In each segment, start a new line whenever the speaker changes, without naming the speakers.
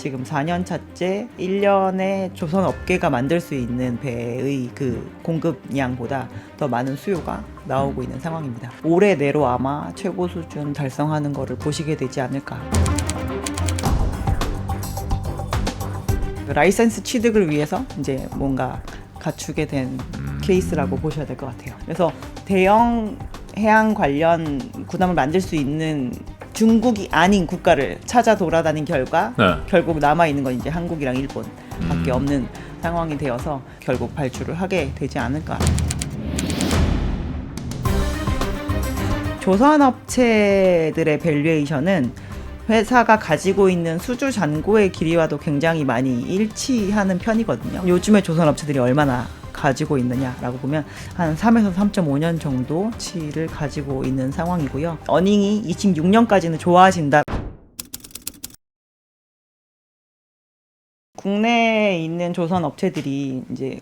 지금 4년 차째 1년에 조선 업계가 만들 수 있는 배의 그 공급량보다 더 많은 수요가 나오고 있는 상황입니다. 올해 내로 아마 최고 수준 달성하는 거를 보시게 되지 않을까. 라이센스 취득을 위해서 이제 뭔가 갖추게 된 케이스라고 보셔야 될 것 같아요. 그래서 대형 해양 관련 군함을 만들 수 있는 중국이 아닌 국가를 찾아 돌아다닌 결과 결국 남아있는 건 이제 한국이랑 일본밖에 없는 상황이 되어서 결국 발주를 하게 되지 않을까. 조선업체들의 밸류에이션은 회사가 가지고 있는 수주 잔고의 길이와도 굉장히 많이 일치하는 편이거든요. 요즘에 조선업체들이 얼마나 가지고 있느냐라고 보면 한 3에서 3.5년 정도 치를 가지고 있는 상황이고요. 어닝이 26년까지는 좋아진다. 국내에 있는 조선업체들이 이제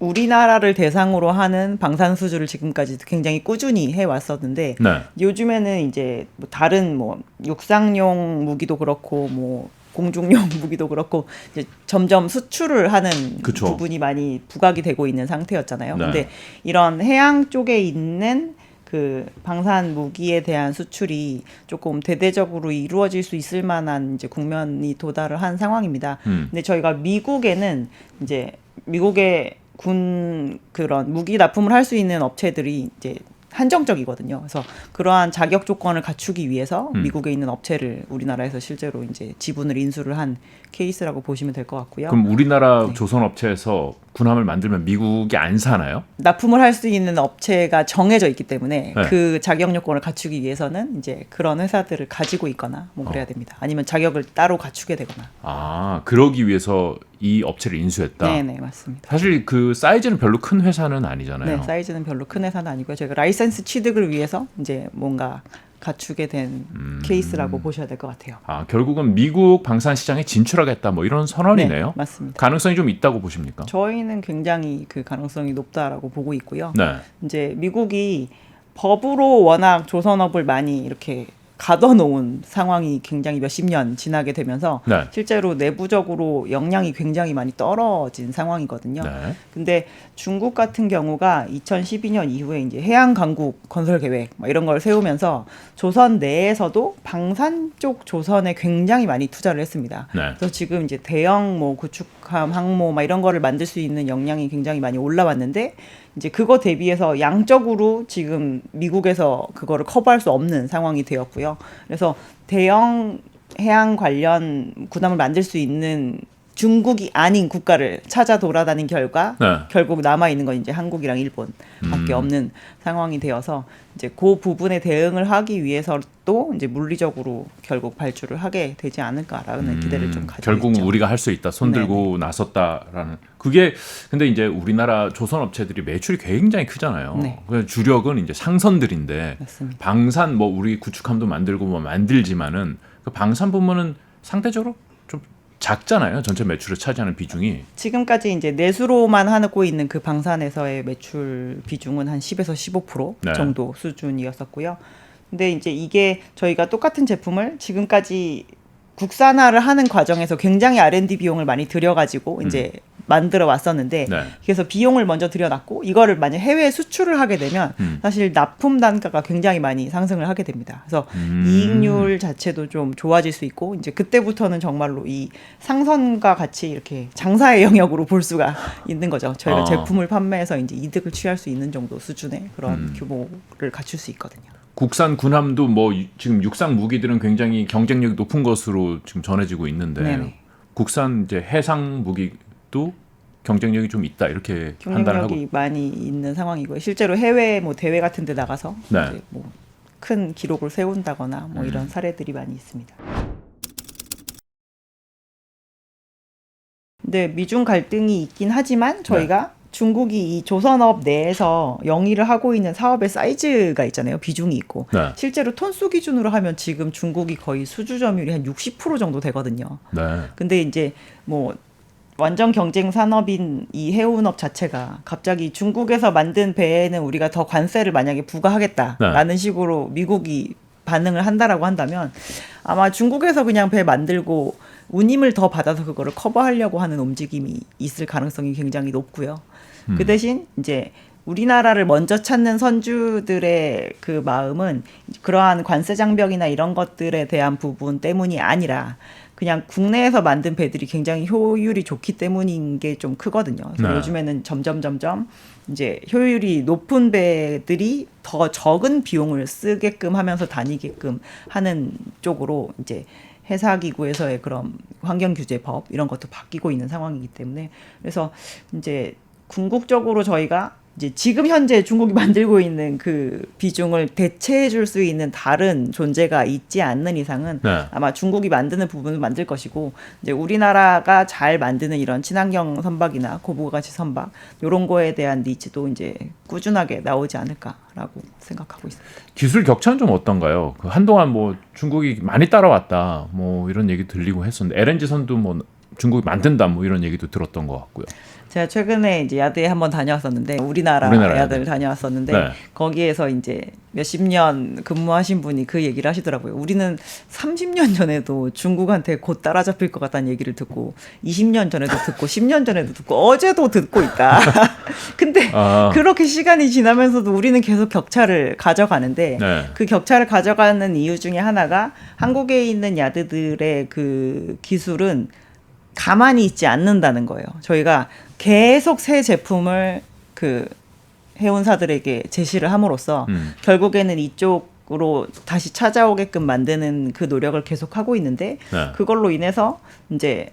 우리나라를 대상으로 하는 방산 수주를 지금까지 굉장히 꾸준히 해왔었는데 요즘에는 이제 뭐 다른 뭐 육상용 무기도 그렇고 뭐 공중용 무기도 그렇고 이제 점점 수출을 하는 부분이 많이 부각이 되고 있는 상태였잖아요. 근데 이런 해양 쪽에 있는 그 방산 무기에 대한 수출이 조금 대대적으로 이루어질 수 있을 만한 이제 국면이 도달을 한 상황입니다. 근데 저희가 미국에는 이제 미국의 군 그런 무기 납품을 할 수 있는 업체들이 이제 한정적이거든요. 그래서 그러한 자격 조건을 갖추기 위해서 미국에 있는 업체를 우리나라에서 실제로 이제 지분을 인수를 한 케이스라고 보시면 될 것 같고요.
그럼 우리나라 조선업체에서 군함을 만들면 미국이 안 사나요?
납품을 할 수 있는 업체가 정해져 있기 때문에 그 자격 요건을 갖추기 위해서는 이제 그런 회사들을 가지고 있거나 뭐 그래야 됩니다. 아니면 자격을 따로 갖추게 되거나.
아, 그러기 위해서 이 업체를 인수했다.
네, 맞습니다.
사실 그 사이즈는 별로 큰 회사는 아니잖아요.
네, 사이즈는 별로 큰 회사는 아니고요. 저희가 라이센스 취득을 위해서 이제 뭔가 갖추게 된 케이스라고 보셔야 될 것 같아요.
아, 결국은 미국 방산 시장에 진출하겠다 뭐 이런 선언이네요.
네, 맞습니다.
가능성이 좀 있다고 보십니까?
저희는 굉장히 그 가능성이 높다라고 보고 있고요.
네.
이제 미국이 법으로 워낙 조선업을 많이 이렇게 가둬놓은 상황이 굉장히 몇십 년 지나게 되면서 실제로 내부적으로 역량이 굉장히 많이 떨어진 상황이거든요. 근데 중국 같은 경우가 2012년 이후에 이제 해양 강국 건설 계획 뭐 이런 걸 세우면서 조선 내에서도 방산 쪽 조선에 굉장히 많이 투자를 했습니다. 그래서 지금 이제 대형 뭐 구축함, 항모 막 이런 거를 만들 수 있는 역량이 굉장히 많이 올라왔는데 이제 그거 대비해서 양적으로 지금 미국에서 그거를 커버할 수 없는 상황이 되었고요. 그래서 대형 해양 관련 군함을 만들 수 있는 중국이 아닌 국가를 찾아 돌아다닌 결과 결국 남아 있는 건 이제 한국이랑 일본밖에 없는 상황이 되어서 이제 그 부분에 대응을 하기 위해서도 이제 물리적으로 결국 발주를 하게 되지 않을까라는 기대를 좀 가지고
결국
있죠.
우리가 할 수 있다, 손 들고 나섰다라는 그게. 근데 이제 우리나라 조선 업체들이 매출이 굉장히 크잖아요. 주력은 이제 상선들인데
맞습니다.
방산 뭐 우리 구축함도 만들고 뭐 만들지만은 그 방산 부문은 상대적으로 좀 작잖아요. 전체 매출을 차지하는 비중이.
지금까지 이제 내수로만 하고 있는 그 방산에서의 매출 비중은 한 10에서 15% 정도 수준이었었고요. 근데 이제 이게 저희가 똑같은 제품을 지금까지 국산화를 하는 과정에서 굉장히 R&D 비용을 많이 들여가지고 이제 만들어 왔었는데 그래서 비용을 먼저 들여놨고 이거를 만약 해외에 수출을 하게 되면 사실 납품 단가가 굉장히 많이 상승을 하게 됩니다. 그래서 이익률 자체도 좀 좋아질 수 있고 이제 그때부터는 정말로 이 상선과 같이 이렇게 장사의 영역으로 볼 수가 있는 거죠. 저희가 제품을 판매해서 이제 이득을 취할 수 있는 정도 수준의 그런 규모를 갖출 수 있거든요.
국산 군함도 뭐 지금 육상 무기들은 굉장히 경쟁력이 높은 것으로 지금 전해지고 있는데 국산 이제 해상 무기도 경쟁력이 좀 있다 이렇게 판단을 하고
경쟁력이 많이 있는 상황이고요. 실제로 해외 뭐 대회 같은 데 나가서 이제 뭐 큰 기록을 세운다거나 뭐 이런 사례들이 많이 있습니다. 근데 미중 갈등이 있긴 하지만 저희가 중국이 이 조선업 내에서 영위를 하고 있는 사업의 사이즈가 있잖아요. 비중이 있고. 실제로 톤수 기준으로 하면 지금 중국이 거의 수주 점유율이 한 60% 정도 되거든요. 근데 이제 뭐 완전 경쟁 산업인 이 해운업 자체가 갑자기 중국에서 만든 배에는 우리가 더 관세를 만약에 부과하겠다라는 식으로 미국이 반응을 한다라고 한다면 아마 중국에서 그냥 배 만들고 운임을 더 받아서 그거를 커버하려고 하는 움직임이 있을 가능성이 굉장히 높고요. 그 대신 이제 우리나라를 먼저 찾는 선주들의 그 마음은 그러한 관세 장벽이나 이런 것들에 대한 부분 때문이 아니라 그냥 국내에서 만든 배들이 굉장히 효율이 좋기 때문인 게 좀 크거든요. 그래서
네.
요즘에는 점점 이제 효율이 높은 배들이 더 적은 비용을 쓰게끔 하면서 다니게끔 하는 쪽으로 이제 해사기구에서의 그런 환경규제법 이런 것도 바뀌고 있는 상황이기 때문에 그래서 이제 궁극적으로 저희가 이제 지금 현재 중국이 만들고 있는 그 비중을 대체해 줄 수 있는 다른 존재가 있지 않는 이상은
네.
아마 중국이 만드는 부분을 만들 것이고 이제 우리나라가 잘 만드는 이런 친환경 선박이나 고부가치 선박 이런 거에 대한 니즈도 이제 꾸준하게 나오지 않을까라고 생각하고 있습니다.
기술 격차는 좀 어떤가요? 그 한동안 뭐 중국이 많이 따라왔다 뭐 이런 얘기 들리고 했었는데 LNG 선도 뭐 중국이 만든다 뭐 이런 얘기도 들었던 것 같고요.
제가 최근에 이제 야드에 한번 다녀왔었는데 우리나라 야드를 다녀왔었는데
네.
거기에서 이제 몇십 년 근무하신 분이 그 얘기를 하시더라고요. 우리는 30년 전에도 중국한테 곧 따라잡힐 것 같다는 얘기를 듣고 20년 전에도 듣고 10년 전에도 듣고 어제도 듣고 있다. 근데 그렇게 시간이 지나면서도 우리는 계속 격차를 가져가는데
네.
그 격차를 가져가는 이유 중에 하나가 한국에 있는 야드들의 그 기술은 가만히 있지 않는다는 거예요. 저희가 계속 새 제품을 그 해운사들에게 제시를 함으로써 결국에는 이쪽으로 다시 찾아오게끔 만드는 그 노력을 계속 하고 있는데
네.
그걸로 인해서 이제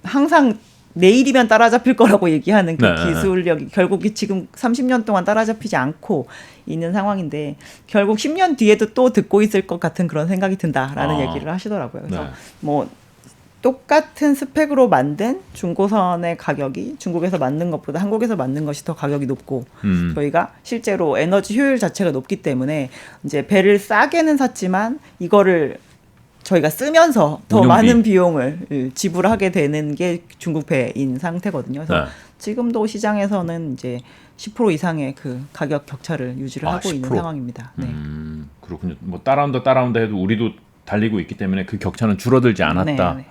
항상 내일이면 따라잡힐 거라고 얘기하는 그 기술력이 결국 지금 30년 동안 따라잡히지 않고 있는 상황인데 결국 10년 뒤에도 또 듣고 있을 것 같은 그런 생각이 든다라는 얘기를 하시더라고요. 그래서 뭐 똑같은 스펙으로 만든 중고선의 가격이 중국에서 만든 것보다 한국에서 만든 것이 더 가격이 높고 저희가 실제로 에너지 효율 자체가 높기 때문에 이제 배를 싸게는 샀지만 이거를 저희가 쓰면서 더
운용비.
많은 비용을 지불하게 되는 게 중국 배인 상태거든요. 그래서
네.
지금도 시장에서는 이제 10% 이상의 그 가격 격차를 유지를 하고
10%?
있는 상황입니다. 네.
그렇군요. 뭐 따라온다 해도 우리도 달리고 있기 때문에 그 격차는 줄어들지 않았다.
네.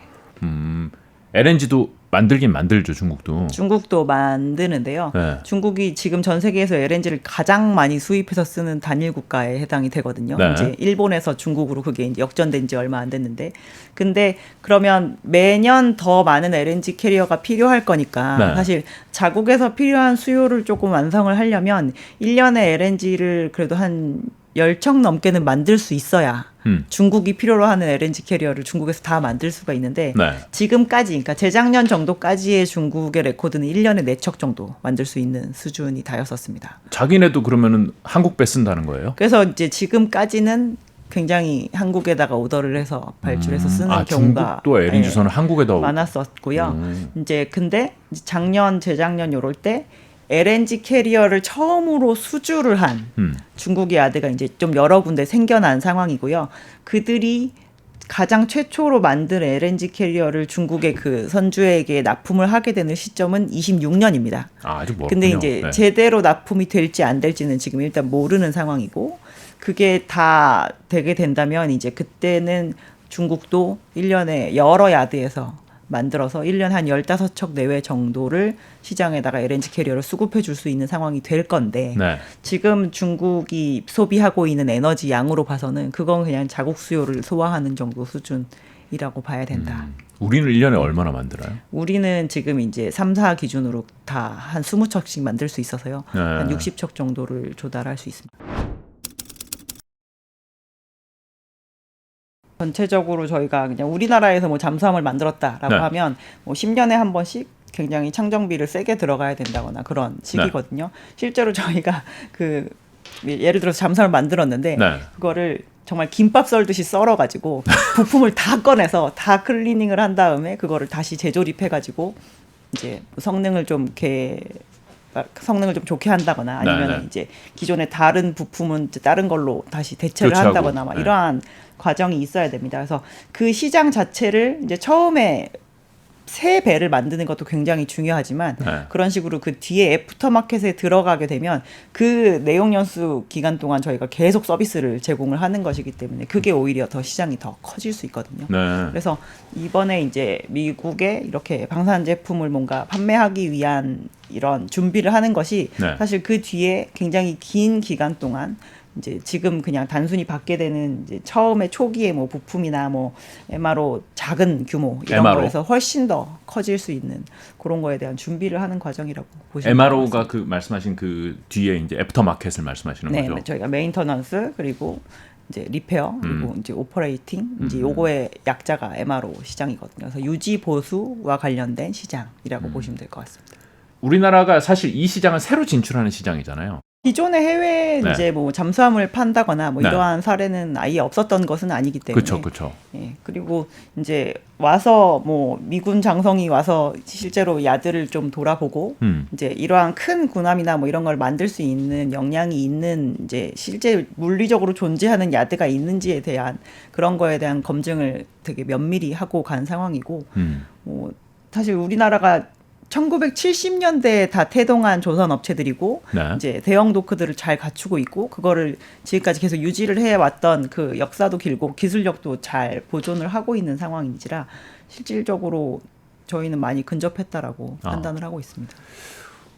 LNG도 만들긴 만들죠, 중국도.
중국도 만드는데요.
네.
중국이 지금 전 세계에서 LNG를 가장 많이 수입해서 쓰는 단일 국가에 해당이 되거든요.
네.
이제 일본에서 중국으로 그게 이제 역전된 지 얼마 안 됐는데, 근데 그러면 매년 더 많은 LNG 캐리어가 필요할 거니까
네.
사실 자국에서 필요한 수요를 조금 완성을 하려면 1년에 LNG를 그래도 한 10척 넘게는 만들 수 있어야 중국이 필요로 하는 LNG 캐리어를 중국에서 다 만들 수가 있는데
네.
지금까지 그러니까 재작년 정도까지의 중국의 레코드는 1년에 4척 정도 만들 수 있는 수준이 다였었습니다.
자기네도 그러면은 한국 배 쓴다는 거예요?
그래서 이제 지금까지는 굉장히 한국에다가 오더를 해서 발주해서 쓰는 경우가
중국도 LNG 선을 한국에다
많았었고요. 이제 근데 작년 재작년 요럴 때 LNG 캐리어를 처음으로 수주를 한 중국의 야드가 이제 좀 여러 군데 생겨난 상황이고요. 그들이 가장 최초로 만든 LNG 캐리어를 중국의 그 선주에게 납품을 하게 되는 시점은 26년입니다.
아직 멀었군요.
근데 이제
네.
제대로 납품이 될지 안 될지는 지금 일단 모르는 상황이고 그게 다 되게 된다면 이제 그때는 중국도 1년에 여러 야드에서 만들어서 1년 한 15척 내외 정도를 시장에다가 LNG 캐리어를 수급해 줄 수 있는 상황이 될 건데
네.
지금 중국이 소비하고 있는 에너지 양으로 봐서는 그건 그냥 자국 수요를 소화하는 정도 수준이라고 봐야 된다.
우리는 1년에 얼마나 만들어요?
우리는 지금 이제 3, 4 기준으로 다 한 20척씩 만들 수 있어서요.
네.
한 60척 정도를 조달할 수 있습니다. 전체적으로 저희가 그냥 우리나라에서 뭐 잠수함을 만들었다라고
네.
하면 뭐 10년에 한 번씩 굉장히 창정비를 세게 들어가야 된다거나 그런 식이거든요. 실제로 저희가 그 예를 들어서 잠수함을 만들었는데
네.
그거를 정말 김밥 썰듯이 썰어가지고 부품을 다 꺼내서 다 클리닝을 한 다음에 그거를 다시 재조립해가지고 이제 성능을 좀 좋게 한다거나 아니면
네, 네.
이제 기존의 다른 부품은 이제 다른 걸로 다시 대체를
교체하고.
한다거나 막
네.
이러한 과정이 있어야 됩니다. 그래서 그 시장 자체를 이제 처음에 새 배를 만드는 것도 굉장히 중요하지만 그런 식으로 그 뒤에 애프터마켓에 들어가게 되면 그 내용 연수 기간 동안 저희가 계속 서비스를 제공을 하는 것이기 때문에 그게 오히려 더 시장이 더 커질 수 있거든요. 그래서 이번에 이제 미국에 이렇게 방산 제품을 뭔가 판매하기 위한 이런 준비를 하는 것이 사실 그 뒤에 굉장히 긴 기간 동안 이제 지금 그냥 단순히 받게 되는 이제 처음에 초기에 뭐 부품이나 뭐 MRO 작은 규모 이런
MRO?
거에서 훨씬 더 커질 수 있는 그런 거에 대한 준비를 하는 과정이라고 보시면
MRO가 그 말씀하신 그 뒤에 이제 애프터 마켓을 말씀하시는 거죠?
네, 저희가 메인터넌스 그리고 이제 리페어 그리고 이제 오퍼레이팅 이제 요거의 약자가 MRO 시장이거든요. 그래서 유지 보수와 관련된 시장이라고 보시면 될 것 같습니다.
우리나라가 사실 이 시장은 새로 진출하는 시장이잖아요.
기존의 해외 이제 뭐 잠수함을 판다거나 뭐 이러한 사례는 아예 없었던 것은 아니기 때문에.
그렇죠.
예, 그리고 이제 와서 뭐 미군 장성이 와서 실제로 야드를 좀 돌아보고 이제 이러한 큰 군함이나 뭐 이런 걸 만들 수 있는 역량이 있는 이제 실제 물리적으로 존재하는 야드가 있는지에 대한 그런 거에 대한 검증을 되게 면밀히 하고 간 상황이고 뭐 사실 우리나라가 1970년대에 다 태동한 조선 업체들이고 이제 대형 도크들을 잘 갖추고 있고 그거를 지금까지 계속 유지를 해왔던 그 역사도 길고 기술력도 잘 보존을 하고 있는 상황인지라 실질적으로 저희는 많이 근접했다라고 판단을 하고 있습니다.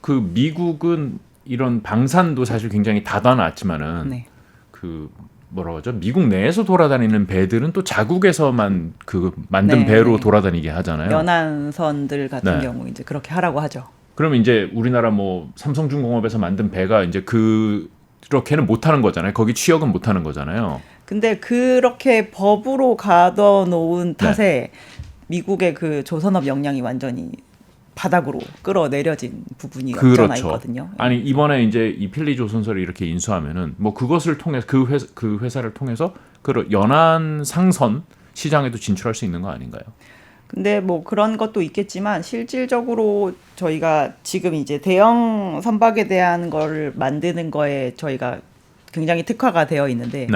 그 미국은 이런 방산도 사실 굉장히 다뤄놨지만은 그 뭐라고 하죠? 미국 내에서 돌아다니는 배들은 또 자국에서만 그 만든 배로 돌아다니게 하잖아요.
연안선들 같은 경우 이제 그렇게 하라고 하죠.
그러면 이제 우리나라 뭐 삼성중공업에서 만든 배가 이제 그렇게는 못하는 거잖아요. 거기 취역은 못하는 거잖아요.
근데 그렇게 법으로 가둬놓은 탓에 미국의 그 조선업 역량이 완전히 바닥으로 끌어내려진 부분이 없지 않아 있거든요.
아니 이번에 이제 이 필리조선소를 이렇게 인수하면은 뭐 그것을 통해서 그 회사를 통해서 그 연안 상선 시장에도 진출할 수 있는 거 아닌가요?
근데 뭐 그런 것도 있겠지만 실질적으로 저희가 지금 이제 대형 선박에 대한 걸 만드는 거에 저희가 굉장히 특화가 되어 있는데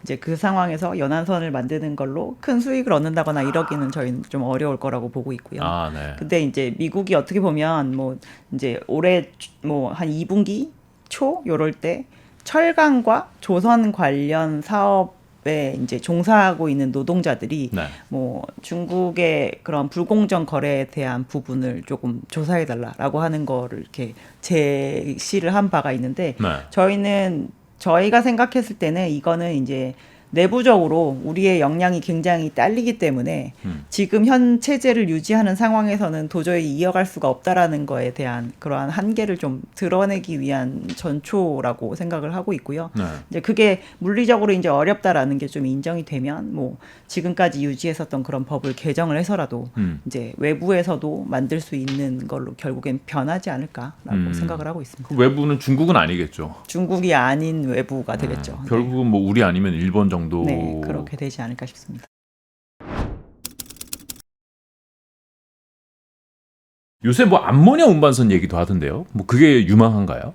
이제 그 상황에서 연안선을 만드는 걸로 큰 수익을 얻는다거나 이러기는 저희는 좀 어려울 거라고 보고 있고요. 근데 이제 미국이 어떻게 보면 뭐 이제 올해 뭐 한 2분기 초 요럴 때 철강과 조선 관련 사업에 이제 종사하고 있는 노동자들이 뭐 중국의 그런 불공정 거래에 대한 부분을 조금 조사해 달라라고 하는 거를 이렇게 제시를 한 바가 있는데 저희가 생각했을 때는 이거는 이제 내부적으로 우리의 역량이 굉장히 딸리기 때문에 지금 현 체제를 유지하는 상황에서는 도저히 이어갈 수가 없다라는 거에 대한 그러한 한계를 좀 드러내기 위한 전초라고 생각을 하고 있고요. 이제 그게 물리적으로 이제 어렵다라는 게 좀 인정이 되면 뭐 지금까지 유지했었던 그런 법을 개정을 해서라도 이제 외부에서도 만들 수 있는 걸로 결국엔 변하지 않을까라고 생각을 하고 있습니다.
그 외부는 중국은 아니겠죠.
중국이 아닌 외부가 되겠죠.
결국은 뭐 우리 아니면 일본 정도.
네, 그렇게 되지 않을까 싶습니다.
요새 뭐 암모니아 운반선 얘기도 하던데요. 뭐 그게 유망한가요?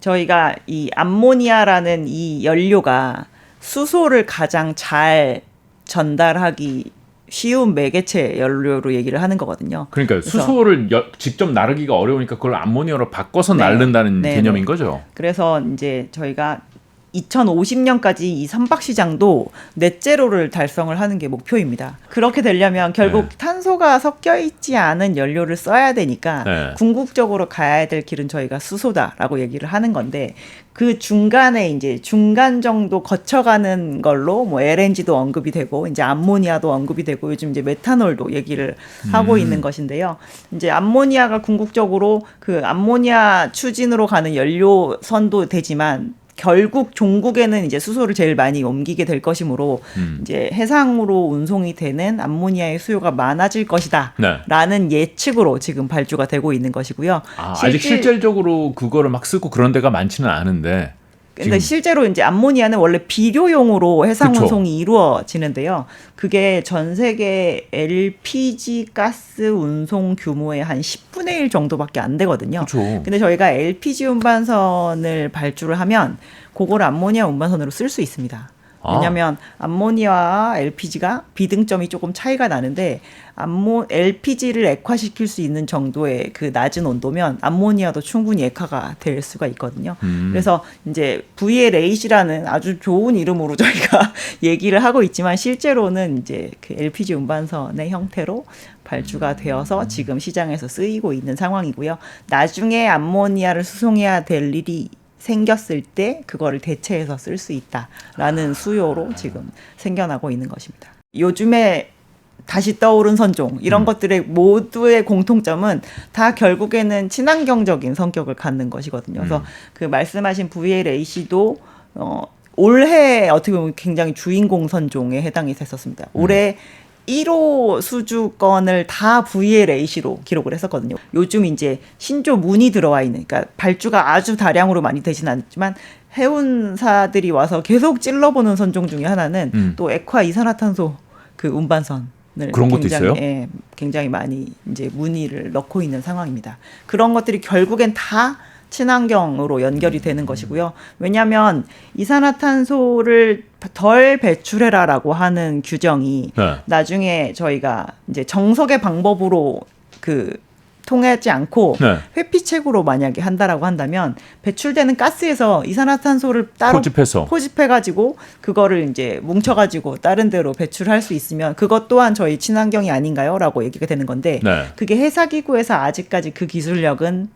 저희가 이 암모니아라는 이 연료가 수소를 가장 잘 전달하기 쉬운 매개체 연료로 얘기를 하는 거거든요.
그러니까 수소를 직접 나르기가 어려우니까 그걸 암모니아로 바꿔서 나른다는 개념인 거죠.
그래서 이제 저희가 2050년까지 이 선박 시장도 넷제로를 달성을 하는 게 목표입니다. 그렇게 되려면 결국 탄소가 섞여 있지 않은 연료를 써야 되니까 궁극적으로 가야 될 길은 저희가 수소다라고 얘기를 하는 건데 그 중간에 이제 중간 정도 거쳐가는 걸로 뭐 LNG도 언급이 되고 이제 암모니아도 언급이 되고 요즘 이제 메탄올도 얘기를 하고 있는 것인데요. 이제 암모니아가 궁극적으로 그 암모니아 추진으로 가는 연료선도 되지만 결국 종국에는 이제 수소를 제일 많이 옮기게 될 것이므로 이제 해상으로 운송이 되는 암모니아의 수요가 많아질 것이다 라는 예측으로 지금 발주가 되고 있는 것이고요.
아직 실질적으로 그거를 막 쓰고 그런 데가 많지는 않은데
근데 실제로 이제 암모니아는 원래 비료용으로 해상 운송이 이루어지는데요. 그게 전 세계 LPG 가스 운송 규모의 한 10분의 1 정도밖에 안 되거든요. 근데 저희가 LPG 운반선을 발주를 하면 그걸 암모니아 운반선으로 쓸 수 있습니다. 왜냐하면 암모니아와 LPG가 비등점이 조금 차이가 나는데 LPG를 액화시킬 수 있는 정도의 그 낮은 온도면 암모니아도 충분히 액화가 될 수가 있거든요. 그래서 이제 VL8이라는 아주 좋은 이름으로 저희가 얘기를 하고 있지만 실제로는 이제 그 LPG 운반선의 형태로 발주가 되어서 지금 시장에서 쓰이고 있는 상황이고요. 나중에 암모니아를 수송해야 될 일이 생겼을 때 그거를 대체해서 쓸 수 있다라는 수요로 지금 생겨나고 있는 것입니다. 요즘에 다시 떠오른 선종 이런 것들의 모두의 공통점은 다 결국에는 친환경적인 성격을 갖는 것이거든요. 그래서 그 말씀하신 VLAC도 올해 어떻게 보면 굉장히 주인공 선종에 해당이 됐었습니다. 올해 1호 수주권을 다 VLAC로 기록을 했었거든요. 요즘 이제 신조 문이 들어와 있는, 그러니까 발주가 아주 다량으로 많이 되지는 않지만 해운사들이 와서 계속 찔러보는 선종 중에 하나는 또 액화 이산화탄소 그 운반선을
그런 것도 있어요?
굉장히 많이 이제 문의를 넣고 있는 상황입니다. 그런 것들이 결국엔 다 친환경으로 연결이 되는 것이고요. 왜냐하면 이산화탄소를 덜 배출해라라고 하는 규정이 나중에 저희가 이제 정석의 방법으로 그 통하지 않고 회피책으로 만약에 한다라고 한다면 배출되는 가스에서 이산화탄소를 따로 포집해가지고 그거를 이제 뭉쳐가지고 다른 데로 배출할 수 있으면 그것 또한 저희 친환경이 아닌가요?라고 얘기가 되는 건데 그게 회사기구에서 아직까지 그 기술력은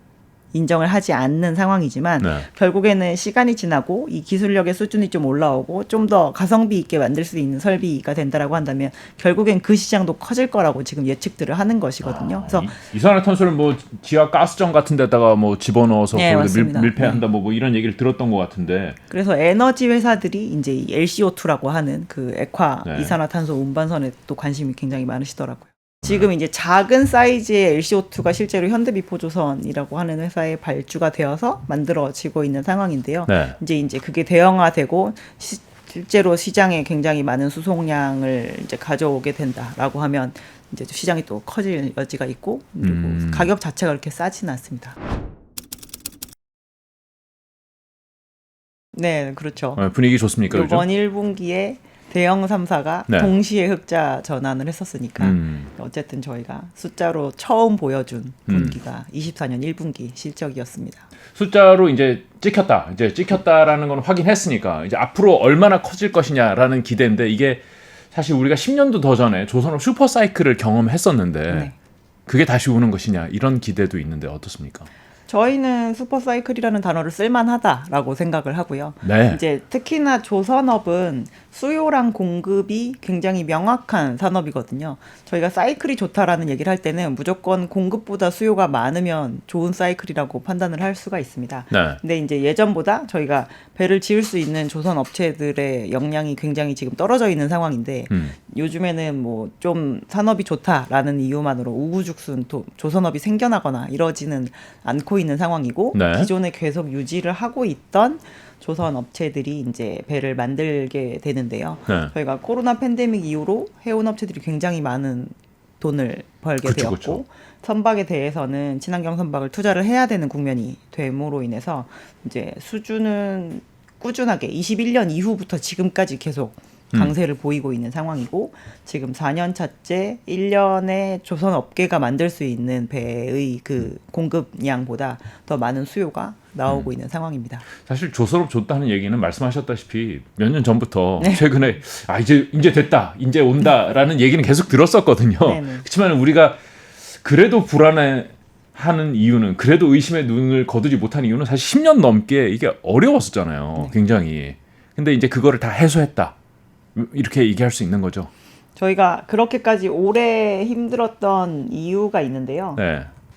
인정을 하지 않는 상황이지만 결국에는 시간이 지나고 이 기술력의 수준이 좀 올라오고 좀 더 가성비 있게 만들 수 있는 설비가 된다라고 한다면 결국엔 그 시장도 커질 거라고 지금 예측들을 하는 것이거든요. 그래서
이산화탄소를 뭐 지하 가스정 같은 데다가 뭐 집어넣어서 밀폐한다 뭐 이런 얘기를 들었던 것 같은데.
그래서 에너지 회사들이 이제 이 LCO2라고 하는 그 액화 이산화탄소 운반선에 또 관심이 굉장히 많으시더라고요. 지금 이제 작은 사이즈의 LCO2가 실제로 현대미포조선이라고 하는 회사에 발주가 되어서 만들어지고 있는 상황인데요. 이제 그게 대형화되고 실제로 시장에 굉장히 많은 수송량을 이제 가져오게 된다라고 하면 이제 시장이 또 커질 여지가 있고 그리고 가격 자체가 그렇게 싸지는 않습니다. 네, 그렇죠.
분위기 좋습니까?
이번 1분기에 대형 3사가 동시에 흑자 전환을 했었으니까 어쨌든 저희가 숫자로 처음 보여준 분기가 24년 1분기 실적이었습니다.
숫자로 이제 찍혔다라는 건 확인했으니까 이제 앞으로 얼마나 커질 것이냐라는 기대인데 이게 사실 우리가 10년도 더 전에 조선업 슈퍼사이클을 경험했었는데 그게 다시 오는 것이냐 이런 기대도 있는데 어떻습니까?
저희는 슈퍼사이클이라는 단어를 쓸만하다라고 생각을 하고요. 이제 특히나 조선업은 수요랑 공급이 굉장히 명확한 산업이거든요. 저희가 사이클이 좋다라는 얘기를 할 때는 무조건 공급보다 수요가 많으면 좋은 사이클이라고 판단을 할 수가 있습니다. 근데 이제 예전보다 저희가 배를 지을 수 있는 조선 업체들의 역량이 굉장히 지금 떨어져 있는 상황인데 요즘에는 뭐 좀 산업이 좋다라는 이유만으로 우후죽순 조선업이 생겨나거나 이러지는 않고 있는 상황이고 기존에 계속 유지를 하고 있던 조선 업체들이 이제 배를 만들게 되는데요. 저희가 코로나 팬데믹 이후로 해운 업체들이 굉장히 많은 돈을 벌게 되었고 선박에 대해서는 친환경 선박을 투자를 해야 되는 국면이 됨으로 인해서 이제 수주는 꾸준하게 21년 이후부터 지금까지 계속 강세를 보이고 있는 상황이고 지금 4년 차째 1년에 조선 업계가 만들 수 있는 배의 그 공급량보다 더 많은 수요가 나오고 있는 상황입니다.
사실 조선업 좋다는 얘기는 말씀하셨다시피 몇 년 전부터 최근에 이제 됐다, 이제 온다라는 얘기는 계속 들었었거든요. 그렇지만 우리가 그래도 불안해하는 이유는 그래도 의심의 눈을 거두지 못하는 이유는 사실 10년 넘게 이게 어려웠었잖아요. 굉장히. 근데 이제 그거를 다 해소했다. 이렇게 얘기할 수 있는 거죠.
저희가 그렇게까지 오래 힘들었던 이유가 있는데요.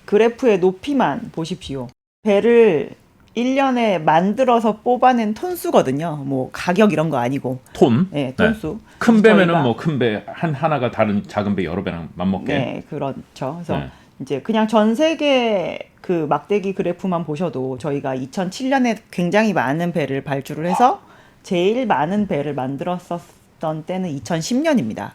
그래프의 높이만 보십시오. 배를 1년에 만들어서 뽑아낸 톤수거든요. 뭐 가격 이런 거 아니고.
톤?
네, 톤수.
큰 배면은 뭐 큰 배 하나가 다른 작은 배 여러 배랑 맞먹게.
네, 그렇죠. 그래서 이제 그냥 전 세계 그 막대기 그래프만 보셔도 저희가 2007년에 굉장히 많은 배를 발주를 해서 제일 많은 배를 만들었었던 때는 2010년입니다.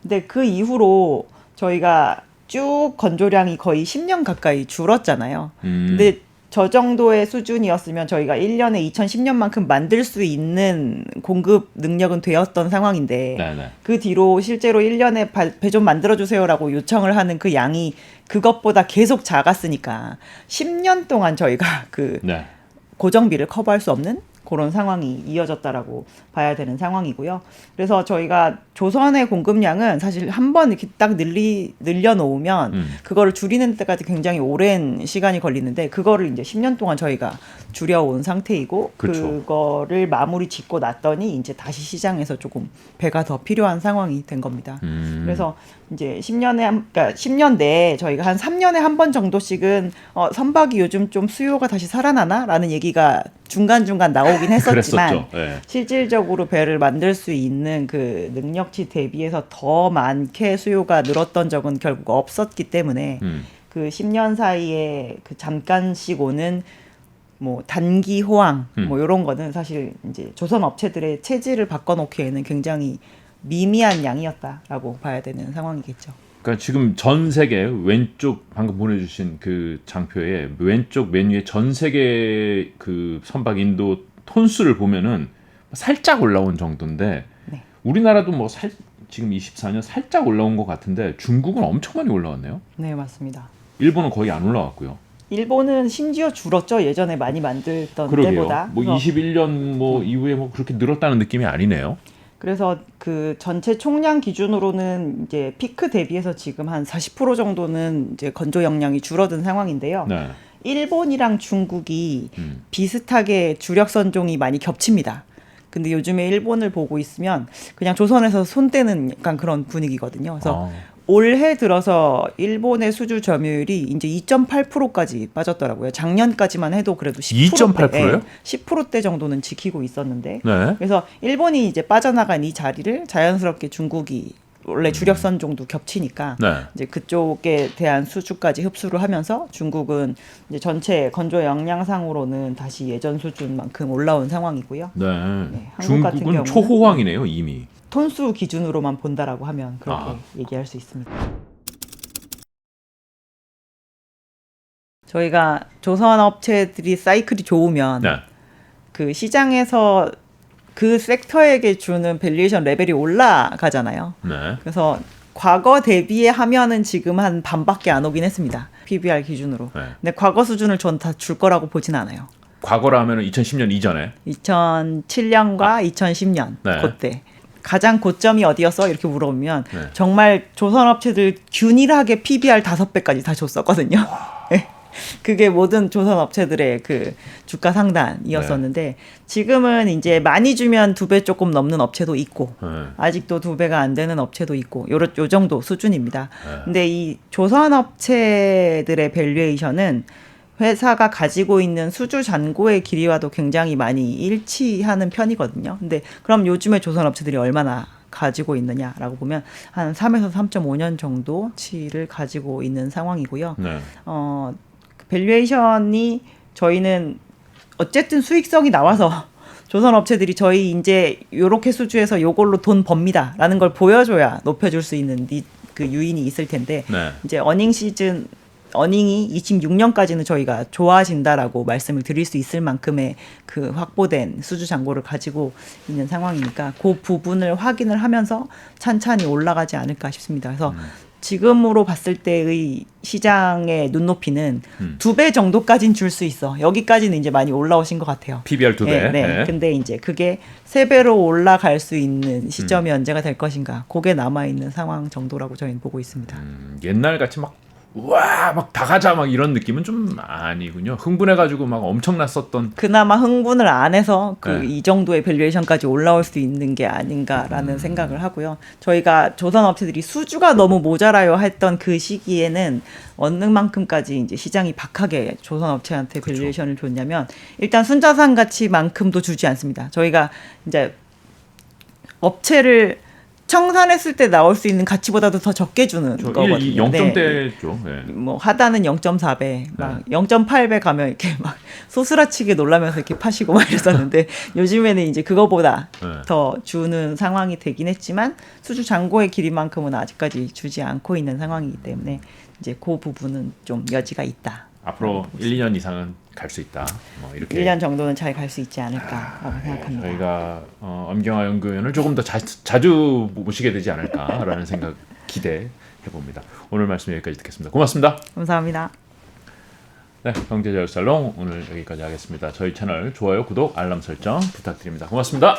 근데 그 이후로 저희가 쭉 건조량이 거의 10년 가까이 줄었잖아요. 근데 저 정도의 수준이었으면 저희가 1년에 2010년만큼 만들 수 있는 공급 능력은 되었던 상황인데
네네.
그 뒤로 실제로 1년에 배 좀 만들어주세요라고 요청을 하는 그 양이 그것보다 계속 작았으니까 10년 동안 저희가 그
네.
고정비를 커버할 수 없는 그런 상황이 이어졌다라고 봐야 되는 상황이고요. 그래서 저희가 조선의 공급량은 사실 한번 이렇게 딱 늘려놓으면 그거를 줄이는 데까지 굉장히 오랜 시간이 걸리는데 그거를 이제 10년 동안 저희가 줄여온 상태이고
그쵸.
그거를 마무리 짓고 났더니 이제 다시 시장에서 조금 배가 더 필요한 상황이 된 겁니다. 그래서 이제 10년 내에 저희가 한 3년에 한 번 정도씩은 선박이 요즘 좀 수요가 다시 살아나나라는 얘기가 중간중간 나오긴 했었지만
네.
실질적으로 배를 만들 수 있는 그 능력치 대비해서 더 많게 수요가 늘었던 적은 결국 없었기 때문에 그 10년 사이에 그 잠깐씩 오는 뭐 단기 호황 뭐 이런 거는 사실 이제 조선 업체들의 체질을 바꿔놓기에는 굉장히 미미한 양이었다라고 봐야 되는 상황이겠죠.
그러니까 지금 전 세계 왼쪽 방금 보내주신 그 장표에 왼쪽 메뉴에 전 세계 그 선박 인도 톤수를 보면은 살짝 올라온 정도인데
네.
우리나라도 뭐 지금 24년 살짝 올라온 것 같은데 중국은 엄청 많이 올라왔네요.
네, 맞습니다.
일본은 거의 안 올라왔고요.
일본은 심지어 줄었죠. 예전에 많이 만들던
그러게요.
때보다.
뭐 21년 뭐 이후에 뭐 그렇게 늘었다는 느낌이 아니네요.
그래서 그 전체 총량 기준으로는 이제 피크 대비해서 지금 한 40% 정도는 이제 건조 역량이 줄어든 상황인데요.
네.
일본이랑 중국이 비슷하게 주력 선종이 많이 겹칩니다. 근데 요즘에 일본을 보고 있으면 그냥 조선에서 손 떼는 약간 그런 분위기거든요. 그래서 올해 들어서 일본의 수주 점유율이 이제 2.8%까지 빠졌더라고요. 작년까지만 해도 그래도
2.8%요?
10%대 정도는 지키고 있었는데.
네.
그래서 일본이 이제 빠져나간 이 자리를 자연스럽게 중국이 원래 주력 선종도 겹치니까
네.
이제 그쪽에 대한 수주까지 흡수를 하면서 중국은 이제 전체 건조 역량상으로는 다시 예전 수준만큼 올라온 상황이고요.
네.
네, 한국 같은
중국은
경우는
초호황이네요 이미.
톤수 기준으로만 본다라고 하면 그렇게 얘기할 수 있습니다. 저희가 조선 업체들이 사이클이 좋으면
네.
그 시장에서 그 섹터에게 주는 밸류에이션 레벨이 올라가잖아요.
네.
그래서 과거 대비에 하면은 지금 한 반밖에 안 오긴 했습니다. PBR 기준으로.
네.
근데 과거 수준을 전 다 줄 거라고 보진 않아요.
과거로 하면은 2010년 이전에
2007년과 2010년
네.
그때 가장 고점이 어디였어? 이렇게 물어보면
네.
정말 조선업체들 균일하게 PBR 5배까지 다 줬었거든요. 그게 모든 조선업체들의 그 주가 상단이었었는데 지금은 이제 많이 주면 2배 조금 넘는 업체도 있고 아직도 2배가 안 되는 업체도 있고 요 정도 수준입니다. 근데 이 조선업체들의 밸류에이션은 회사가 가지고 있는 수주 잔고의 길이와도 굉장히 많이 일치하는 편이거든요. 근데 그럼 요즘에 조선업체들이 얼마나 가지고 있느냐라고 보면 한 3에서 3.5년 정도 치를 가지고 있는 상황이고요.
네.
밸류에이션이 저희는 어쨌든 수익성이 나와서 조선업체들이 저희 이제 요렇게 수주해서 요걸로 돈 법니다 라는 걸 보여줘야 높여줄 수 있는 그 유인이 있을 텐데
네.
이제 어닝이 26년까지는 저희가 좋아진다라고 말씀을 드릴 수 있을 만큼의 그 확보된 수주 잔고를 가지고 있는 상황이니까 그 부분을 확인을 하면서 찬찬히 올라가지 않을까 싶습니다. 그래서 지금으로 봤을 때의 시장의 눈높이는 2배 정도까지는 줄 수 있어. 여기까지는 이제 많이 올라오신 것 같아요.
PBR 2배.
네, 네.
네.
근데 이제 그게 3배로 올라갈 수 있는 시점이 언제가 될 것인가. 그게 남아있는 상황 정도라고 저희는 보고 있습니다.
옛날 같이 막 와, 막 다 가자 막 이런 느낌은 좀 아니군요. 흥분해가지고 막 엄청났었던.
그나마 흥분을 안 해서
네.
이 정도의 밸류에이션까지 올라올 수 있는 게 아닌가라는 생각을 하고요. 저희가 조선업체들이 수주가 너무 모자라요 했던 그 시기에는 어느 만큼까지 이제 시장이 박하게 조선업체한테 밸류에이션을 줬냐면 일단 순자산 가치만큼도 주지 않습니다. 저희가 이제 업체를 청산했을 때 나올 수 있는 가치보다도 더 적게 주는 거거든요.
0점대죠. 네.
뭐 하단은 0.4배, 막 0.8배 가면 이렇게 막 소스라치게 놀라면서 이렇게 파시고 막 이랬었는데 요즘에는 이제 그거보다 더 주는 상황이 되긴 했지만 수주 잔고의 길이만큼은 아직까지 주지 않고 있는 상황이기 때문에 이제 그 부분은 좀 여지가 있다.
앞으로 1, 2년 이상은 갈 수 있다. 뭐 이렇게
1년 정도는 잘 갈 수 있지 않을까라고 생각합니다.
저희가 엄경화 연구위원을 조금 더 자주 모시게 되지 않을까라는 생각 기대해 봅니다. 오늘 말씀 여기까지 듣겠습니다. 고맙습니다.
감사합니다.
네, 경제자유살롱 오늘 여기까지 하겠습니다. 저희 채널 좋아요, 구독, 알람 설정 부탁드립니다. 고맙습니다.